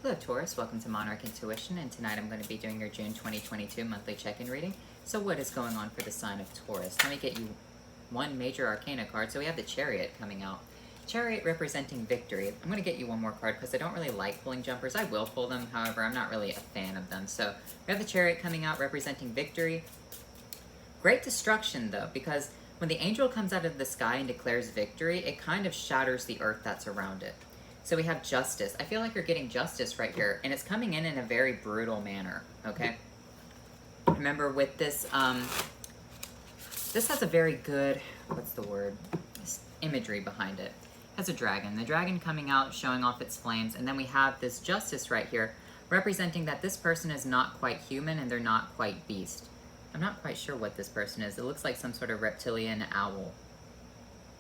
Hello Taurus, welcome to Monarch Intuition, and tonight I'm going to be doing your June 2022 monthly check-in reading. So what is going on for the sign of Taurus? Let me get you one major arcana card. So we have the Chariot coming out. Chariot representing victory. I'm going to get you one more card because I don't really like pulling jumpers. I will pull them, however, I'm not really a fan of them. So we have the Chariot coming out representing victory. Great destruction though, because when the angel comes out of the sky and declares victory, it kind of shatters the earth that's around it. So we have justice. I feel like you're getting justice right here, and it's coming in a very brutal manner, okay? Remember with this, this has a very good, what's the word? Imagery behind it. It has a dragon. The dragon coming out, showing off its flames, and then we have this justice right here, representing that this person is not quite human and they're not quite beast. I'm not quite sure what this person is. It looks like some sort of reptilian owl.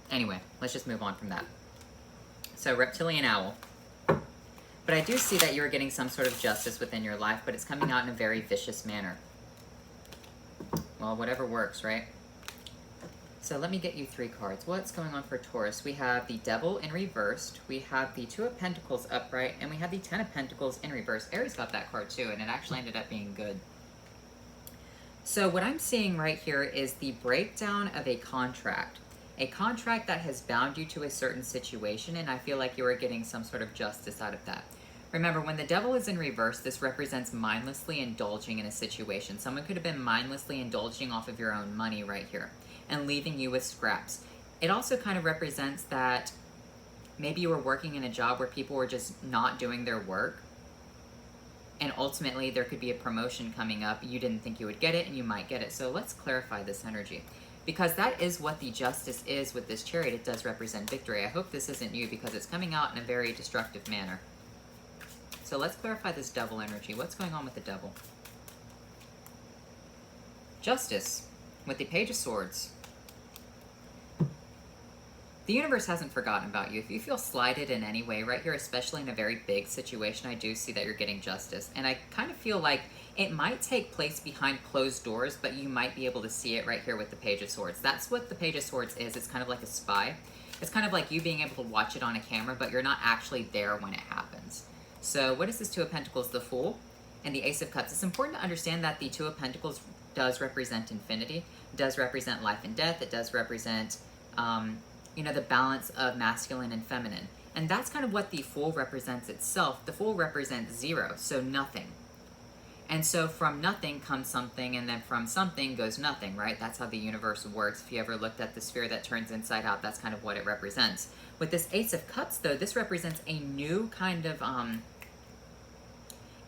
Anyway, let's just move on from that. So reptilian owl. But I do see that you're getting some sort of justice within your life, but it's coming out in a very vicious manner. Well, whatever works, right? So let me get you three cards. What's going on for Taurus? We have the Devil in reversed, we have the Two of Pentacles upright, and we have the Ten of Pentacles in reverse. Aries got that card too, and it actually ended up being good. So what I'm seeing right here is the breakdown of a contract. A contract that has bound you to a certain situation, and I feel like you are getting some sort of justice out of that. Remember, when the Devil is in reverse, this represents mindlessly indulging in a situation. Someone could have been mindlessly indulging off of your own money right here and leaving you with scraps. It also kind of represents that maybe you were working in a job where people were just not doing their work, and ultimately there could be a promotion coming up. You didn't think you would get it, and you might get it. So let's clarify this energy, because that is what the justice is with this Chariot. It does represent victory. I hope this isn't you, because it's coming out in a very destructive manner. So let's clarify this Devil energy. What's going on with the Devil? Justice with the Page of Swords. The universe hasn't forgotten about you. If you feel slighted in any way right here, especially in a very big situation, I do see that you're getting justice. And I kind of feel like it might take place behind closed doors, but you might be able to see it right here with the Page of Swords. That's what the Page of Swords is. It's kind of like a spy. It's kind of like you being able to watch it on a camera, but you're not actually there when it happens. So what is this Two of Pentacles? The Fool and the Ace of Cups. It's important to understand that the Two of Pentacles does represent infinity, does represent life and death. It does represent, the balance of masculine and feminine. And that's kind of what the Fool represents itself. The Fool represents zero, so nothing. And so from nothing comes something, and then from something goes nothing, right? That's how the universe works. If you ever looked at the sphere that turns inside out, that's kind of what it represents. With this Ace of Cups, though, this represents a new kind of,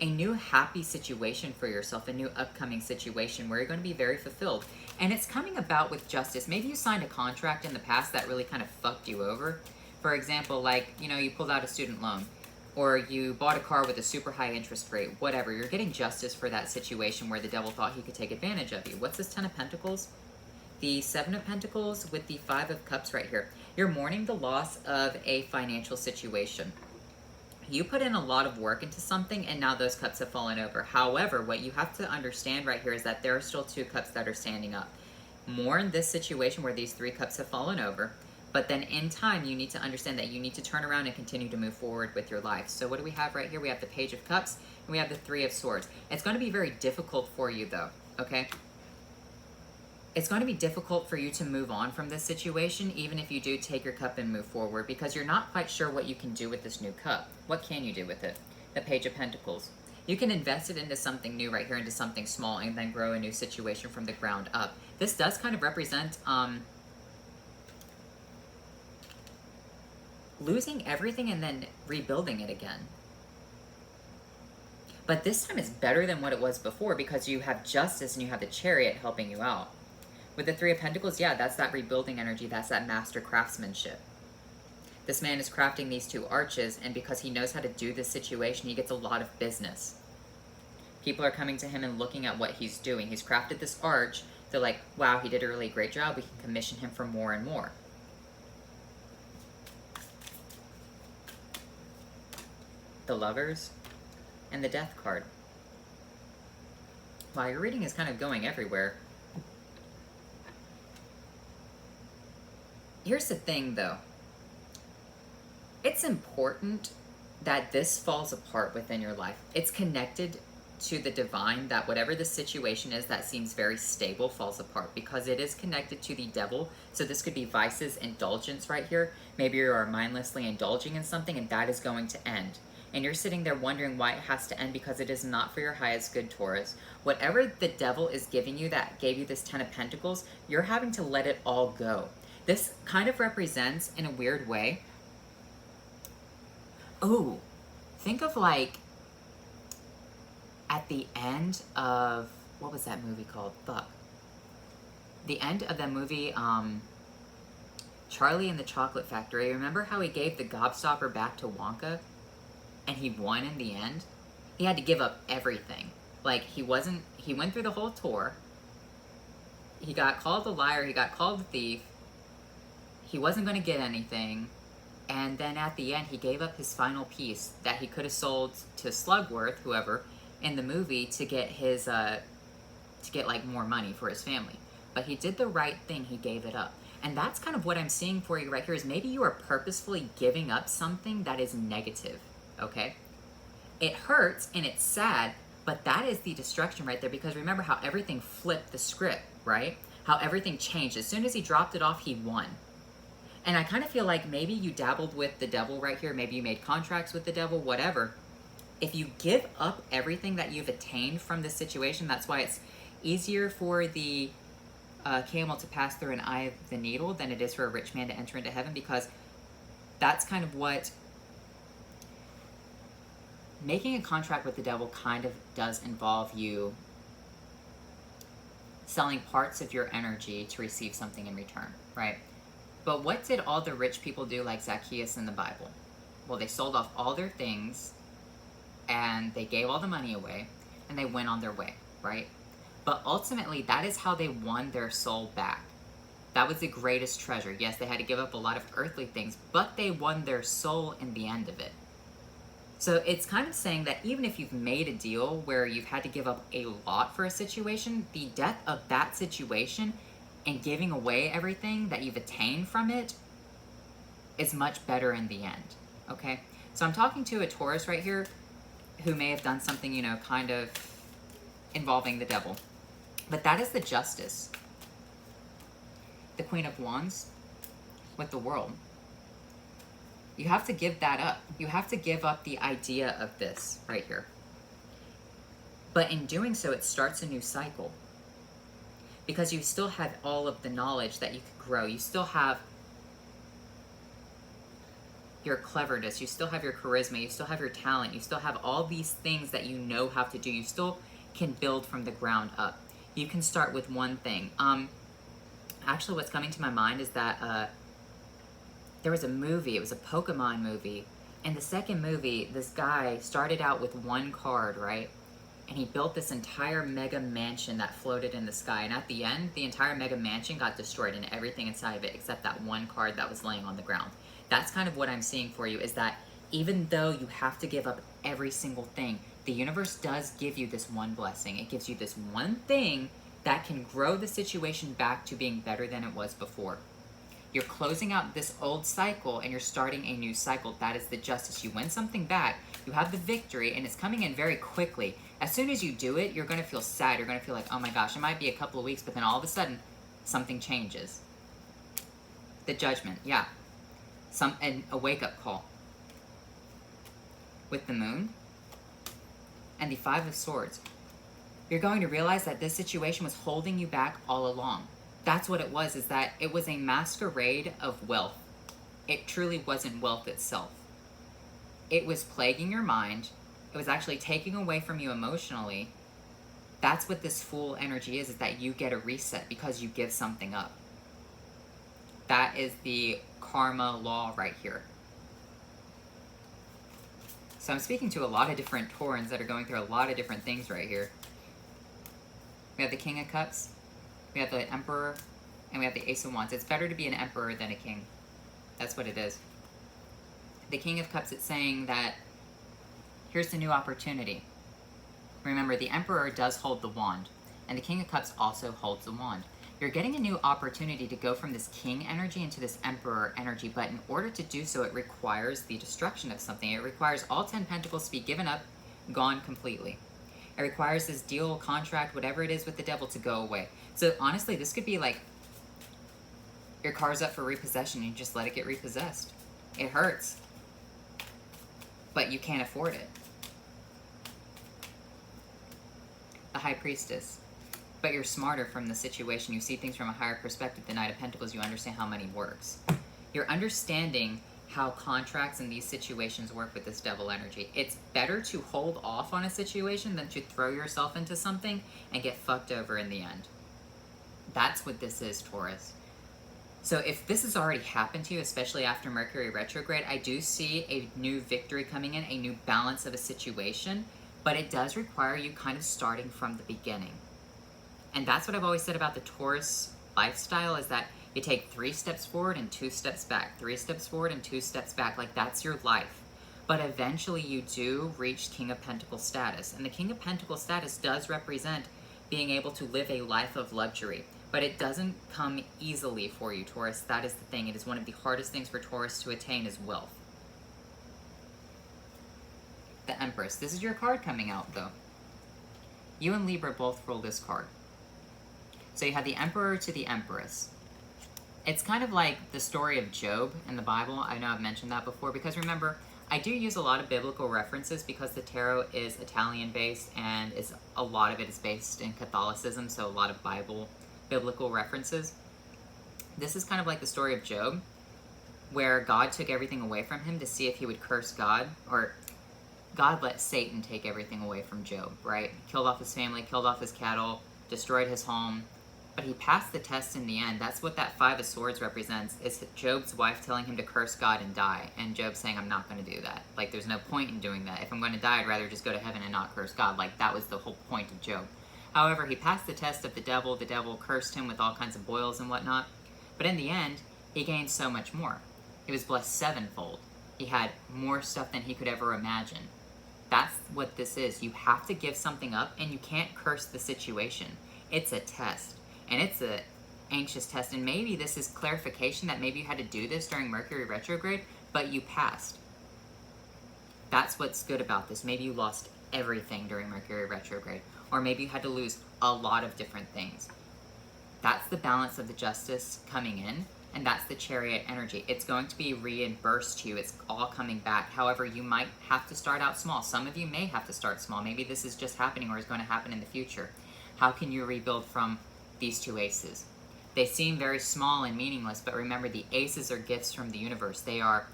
a new happy situation for yourself, a new upcoming situation where you're going to be very fulfilled. And it's coming about with justice. Maybe you signed a contract in the past that really kind of fucked you over. For example, like, you pulled out a student loan, or you bought a car with a super high interest rate, whatever. You're getting justice for that situation where the Devil thought he could take advantage of you. What's this Ten of Pentacles? The Seven of Pentacles with the Five of Cups right here. You're mourning the loss of a financial situation. You put in a lot of work into something, and now those cups have fallen over. However, what you have to understand right here is that there are still two cups that are standing up. More in this situation where these three cups have fallen over, but then in time, you need to understand that you need to turn around and continue to move forward with your life. So what do we have right here? We have the Page of Cups, and we have the Three of Swords. It's going to be very difficult for you, though, okay? It's going to be difficult for you to move on from this situation, even if you do take your cup and move forward, because you're not quite sure what you can do with this new cup. What can you do with it? The Page of Pentacles. You can invest it into something new right here, into something small, and then grow a new situation from the ground up. This does kind of represent losing everything and then rebuilding it again. But this time it's better than what it was before, because you have justice and you have the Chariot helping you out. With the Three of Pentacles, yeah, that's that rebuilding energy. That's that master craftsmanship. This man is crafting these two arches, and because he knows how to do this situation, he gets a lot of business. People are coming to him and looking at what he's doing. He's crafted this arch. They're like, wow, he did a really great job. We can commission him for more and more. The Lovers and the Death card. Wow, your reading is kind of going everywhere. Here's the thing, though. It's important that this falls apart within your life. It's connected to the divine, that whatever the situation is that seems very stable falls apart because it is connected to the devil. So this could be vices, indulgence right here. Maybe you are mindlessly indulging in something and that is going to end. And you're sitting there wondering why it has to end because it is not for your highest good, Taurus. Whatever the devil is giving you that gave you this 10 of Pentacles, you're having to let it all go. This kind of represents, in a weird way, oh, think of like at the end of, what was that movie called? Fuck. The end of the movie, Charlie and the Chocolate Factory. Remember how he gave the gobstopper back to Wonka? And he won in the end? He had to give up everything. Like, he went through the whole tour. He got called a liar, he got called a thief. He wasn't going to get anything. And then at the end, he gave up his final piece that he could have sold to Slugworth, whoever, in the movie to get his, to get like more money for his family. But he did the right thing, he gave it up. And that's kind of what I'm seeing for you right here, is maybe you are purposefully giving up something that is negative, okay? It hurts and it's sad, but that is the destruction right there, because remember how everything flipped the script, right? How everything changed. As soon as he dropped it off, he won. And I kind of feel like maybe you dabbled with the devil right here. Maybe you made contracts with the devil, whatever. If you give up everything that you've attained from this situation, that's why it's easier for the camel to pass through an eye of the needle than it is for a rich man to enter into heaven, because that's kind of what making a contract with the devil kind of does involve you selling parts of your energy to receive something in return, right? But what did all the rich people do, like Zacchaeus in the Bible? Well, they sold off all their things and they gave all the money away and they went on their way, right? But ultimately, that is how they won their soul back. That was the greatest treasure. Yes, they had to give up a lot of earthly things, but they won their soul in the end of it. So it's kind of saying that even if you've made a deal where you've had to give up a lot for a situation, the death of that situation and giving away everything that you've attained from it is much better in the end, okay? So I'm talking to a Taurus right here who may have done something, you know, kind of involving the devil. But that is the Justice. The Queen of Wands with the World. You have to give that up. You have to give up the idea of this right here. But in doing so, it starts a new cycle. Because you still have all of the knowledge that you could grow. You still have your cleverness. You still have your charisma. You still have your talent. You still have all these things that you know how to do. You still can build from the ground up. You can start with one thing. Actually, what's coming to my mind is that there was a movie. It was a Pokemon movie. In the second movie, this guy started out with one card, right? And he built this entire mega mansion that floated in the sky. And at the end, the entire mega mansion got destroyed and everything inside of it except that one card that was laying on the ground. That's kind of what I'm seeing for you, is that even though you have to give up every single thing, the universe does give you this one blessing. It gives you this one thing that can grow the situation back to being better than it was before. You're closing out this old cycle and you're starting a new cycle. That is the Justice. You win something back, you have the victory, and it's coming in very quickly. As soon as you do it, you're going to feel sad. You're going to feel like, oh my gosh, it might be a couple of weeks, but then all of a sudden, something changes. The Judgment, yeah. A wake-up call. With the Moon and the Five of Swords. You're going to realize that this situation was holding you back all along. That's what it was, is that it was a masquerade of wealth. It truly wasn't wealth itself. It was plaguing your mind. It was actually taking away from you emotionally. That's what this Fool energy is that you get a reset because you give something up. That is the karma law right here. So I'm speaking to a lot of different Taurans that are going through a lot of different things right here. We have the King of Cups, we have the Emperor, and we have the Ace of Wands. It's better to be an Emperor than a King. That's what it is. The King of Cups, it's saying that here's the new opportunity. Remember, the Emperor does hold the wand, and the King of Cups also holds the wand. You're getting a new opportunity to go from this king energy into this emperor energy, but in order to do so, it requires the destruction of something. It requires all 10 pentacles to be given up, gone completely. It requires this deal, contract, whatever it is with the devil to go away. So honestly, this could be like your car's up for repossession. You just let it get repossessed. It hurts, but you can't afford it. The High Priestess. But you're smarter from the situation. You see things from a higher perspective. The Knight of Pentacles, you understand how money works. You're understanding how contracts in these situations work with this devil energy. It's better to hold off on a situation than to throw yourself into something and get fucked over in the end. That's what this is, Taurus. So if this has already happened to you, especially after Mercury retrograde, I do see a new victory coming in, a new balance of a situation, but it does require you kind of starting from the beginning. And that's what I've always said about the Taurus lifestyle, is that you take 3 steps forward and 2 steps back, 3 steps forward and 2 steps back. Like, that's your life. But eventually you do reach King of Pentacles status. And the King of Pentacles status does represent being able to live a life of luxury. But it doesn't come easily for you, Taurus. That is the thing. It is one of the hardest things for Taurus to attain, is wealth. The Empress. This is your card coming out, though. You and Libra both roll this card. So you have the Emperor to the Empress. It's kind of like the story of Job in the Bible. I know I've mentioned that before, because remember, I do use a lot of biblical references because the tarot is Italian-based, and a lot of it is based in Catholicism, so a lot of biblical references. This is kind of like the story of Job, where God took everything away from him to see if he would curse God, or God let Satan take everything away from Job, right? Killed off his family, killed off his cattle, destroyed his home, but he passed the test in the end. That's what that 5 of Swords represents, is Job's wife telling him to curse God and die, and Job saying, I'm not going to do that. Like, there's no point in doing that. If I'm going to die, I'd rather just go to heaven and not curse God. Like, that was the whole point of Job. However, he passed the test of the devil cursed him with all kinds of boils and whatnot, but in the end, he gained so much more. He was blessed 7-fold. He had more stuff than he could ever imagine. That's what this is. You have to give something up, and you can't curse the situation. It's a test. And it's an anxious test, and maybe this is clarification that maybe you had to do this during Mercury retrograde, but you passed. That's what's good about this. Maybe you lost everything during Mercury retrograde, or maybe you had to lose a lot of different things. That's the balance of the Justice coming in, and that's the Chariot energy. It's going to be reimbursed to you. It's all coming back. However, you might have to start out small. Some of you may have to start small. Maybe this is just happening or is going to happen in the future. How can you rebuild from these 2 aces? They seem very small and meaningless, but remember, the aces are gifts from the universe. They are,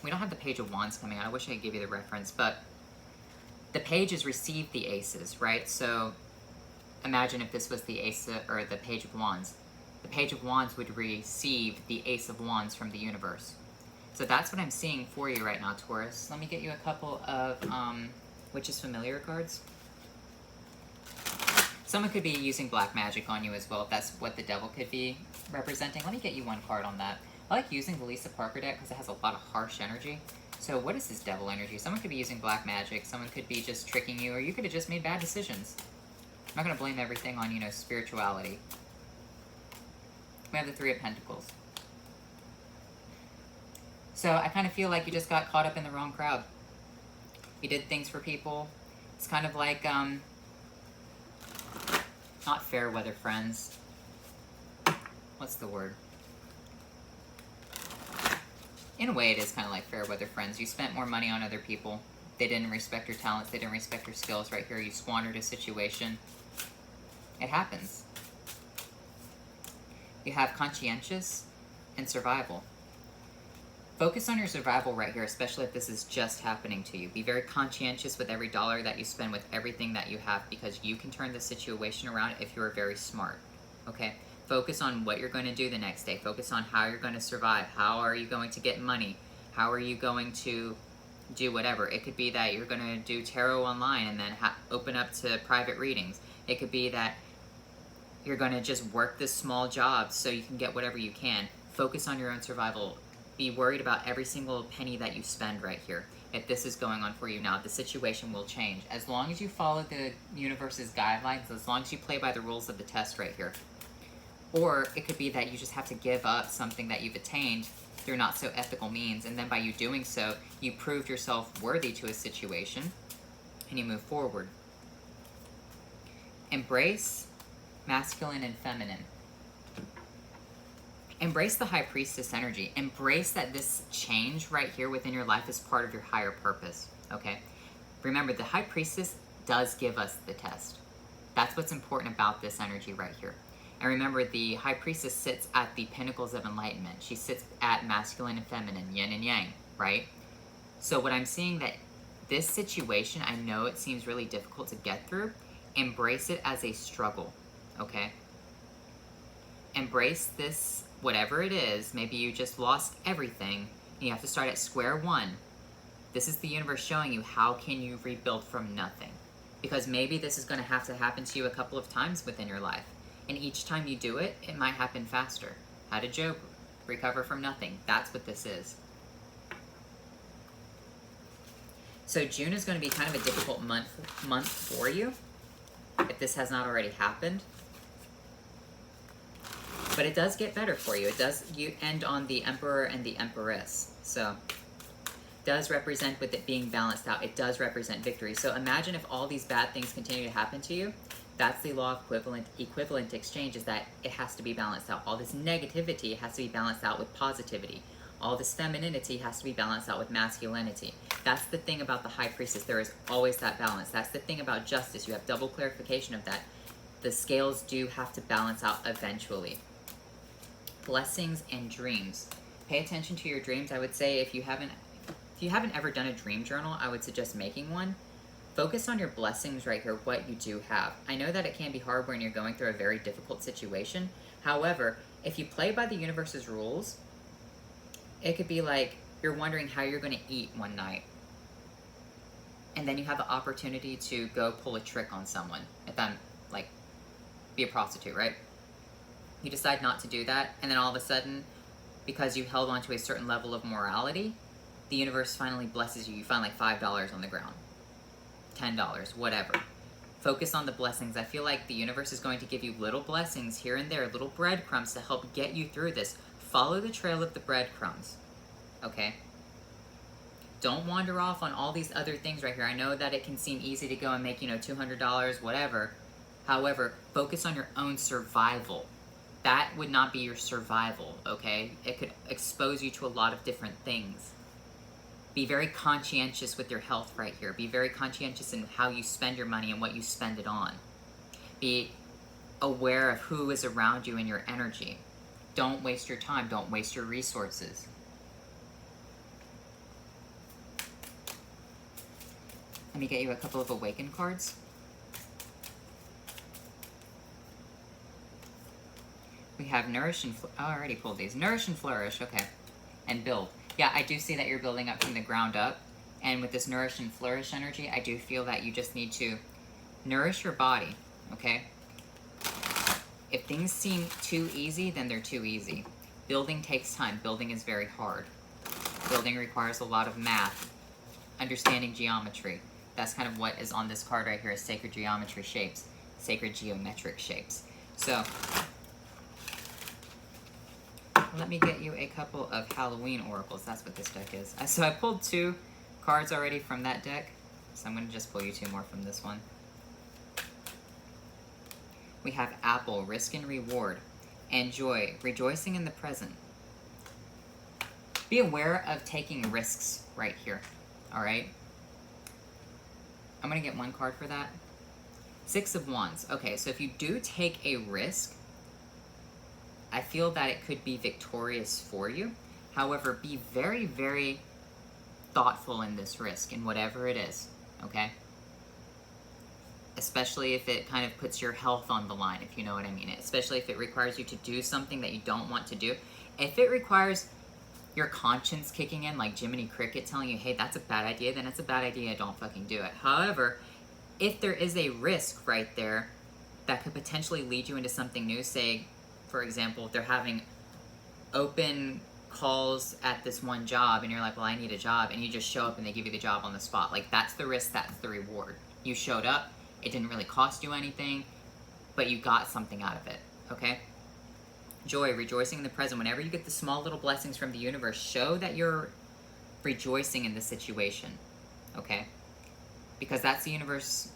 we don't have the Page of Wands coming out. I wish I could give you the reference, but the pages receive the aces, right? So imagine if this was the ace, or the Page of Wands. The Page of Wands would receive the Ace of Wands from the universe. So that's what I'm seeing for you right now, Taurus. Let me get you a couple of Witch's Familiar cards. Someone could be using black magic on you as well, if that's what the devil could be representing. Let me get you one card on that. I like using the Lisa Parker deck because it has a lot of harsh energy. So what is this devil energy? Someone could be using black magic. Someone could be just tricking you, or you could have just made bad decisions. I'm not going to blame everything on, spirituality. We have the 3 of Pentacles. So I kind of feel like you just got caught up in the wrong crowd. You did things for people. It's kind of like, not fair weather friends. What's the word? In a way, it is kind of like fair weather friends. You spent more money on other people. They didn't respect your talents. They didn't respect your skills. Right here, you squandered a situation. It happens. You have conscientious and survival. Focus on your survival right here, especially if this is just happening to you. Be very conscientious with every dollar that you spend, with everything that you have, because you can turn the situation around if you're very smart, okay? Focus on what you're going to do the next day. Focus on how you're going to survive. How are you going to get money? How are you going to do whatever? It could be that you're going to do tarot online and then open up to private readings. It could be that you're going to just work this small job so you can get whatever you can. Focus on your own survival. Be worried about every single penny that you spend right here. if this is going on for you now, the situation will change. As long as you follow the universe's guidelines, as long as you play by the rules of the test right here. Or it could be that you just have to give up something that you've attained through not so ethical means, and then by you doing so, you proved yourself worthy to a situation, and you move forward. Embrace masculine and feminine. Embrace the High Priestess energy. Embrace that this change right here within your life is part of your higher purpose, okay? Remember, the High Priestess does give us the test. That's what's important about this energy right here. And remember, the High Priestess sits at the pinnacles of enlightenment. She sits at masculine and feminine, yin and yang, right? So what I'm seeing that this situation, I know it seems really difficult to get through. Embrace it as a struggle, okay? Embrace this, whatever it is. Maybe you just lost everything and you have to start at square one. This is the universe showing you how can you rebuild from nothing. Because maybe this is going to have to happen to you a couple of times within your life. And each time you do it, it might happen faster. How did Job recover from nothing? That's what this is. So June is going to be kind of a difficult month for you, if this has not already happened. But it does get better for you. It does, you end on the Emperor and the Empress. So it does represent, with it being balanced out, it does represent victory. So imagine if all these bad things continue to happen to you. That's the law of equivalent exchange, is that it has to be balanced out. All this negativity has to be balanced out with positivity. All this femininity has to be balanced out with masculinity. That's the thing about the High Priestess. There is always that balance. That's the thing about justice. You have double clarification of that. The scales do have to balance out eventually. Blessings and dreams. Pay attention to your dreams. I would say if you haven't ever done a dream journal, I would suggest making one. Focus on your blessings right here, what you do have. I know that it can be hard when you're going through a very difficult situation. However, if you play by the universe's rules, it could be like you're wondering how you're going to eat one night. And then you have the opportunity to go pull a trick on someone. If I'm like, be a prostitute, right? You decide not to do that, and then all of a sudden, because you held on to a certain level of morality, the universe finally blesses you. You find like $5 on the ground. $10, whatever. Focus on the blessings. I feel like the universe is going to give you little blessings here and there, little breadcrumbs to help get you through this. Follow the trail of the breadcrumbs, okay? Don't wander off on all these other things right here. I know that it can seem easy to go and make, $200, whatever. However, focus on your own survival. That would not be your survival, okay? It could expose you to a lot of different things. Be very conscientious with your health right here. Be very conscientious in how you spend your money and what you spend it on. Be aware of who is around you and your energy. Don't waste your time. Don't waste your resources. Let me get you a couple of Awaken cards. We have Nourish and... Oh, I already pulled these. Nourish and Flourish. Okay. And Build. Yeah, I do see that you're building up from the ground up. And with this Nourish and Flourish energy, I do feel that you just need to nourish your body, okay? If things seem too easy, then they're too easy. Building takes time. Building is very hard. Building requires a lot of math, understanding geometry. That's kind of what is on this card right here, is sacred geometry shapes, sacred geometric shapes. So let me get you a couple of Halloween oracles. That's what this deck is. So I pulled 2 cards already from that deck, so I'm going to just pull you 2 more from this one. We have Apple, Risk and Reward, and Joy, Rejoicing in the Present. Be aware of taking risks right here, all right? I'm going to get 1 card for that. 6 of Wands. Okay, so if you do take a risk, I feel that it could be victorious for you. However, be very, very thoughtful in this risk, in whatever it is, okay? Especially if it kind of puts your health on the line, if you know what I mean. Especially if it requires you to do something that you don't want to do. If it requires your conscience kicking in, like Jiminy Cricket telling you, hey, that's a bad idea, then it's a bad idea, don't fucking do it. However, if there is a risk right there that could potentially lead you into something new, say, for example, if they're having open calls at this one job and you're like, well, I need a job, and you just show up and they give you the job on the spot. Like, that's the risk, that's the reward. You showed up, it didn't really cost you anything, but you got something out of it, okay? Joy, rejoicing in the present. Whenever you get the small little blessings from the universe, show that you're rejoicing in the situation, okay? Because that's the universe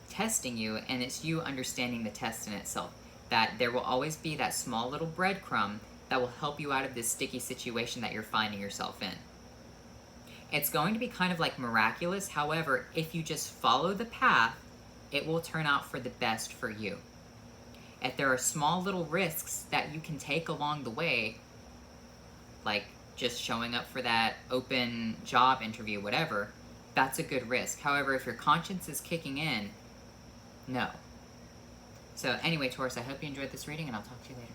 testing you, and it's you understanding the test in itself. That there will always be that small little breadcrumb that will help you out of this sticky situation that you're finding yourself in. It's going to be kind of like miraculous. However, if you just follow the path, it will turn out for the best for you. If there are small little risks that you can take along the way, like just showing up for that open job interview, whatever, that's a good risk. However, if your conscience is kicking in, no. So anyway, Taurus, I hope you enjoyed this reading, and I'll talk to you later.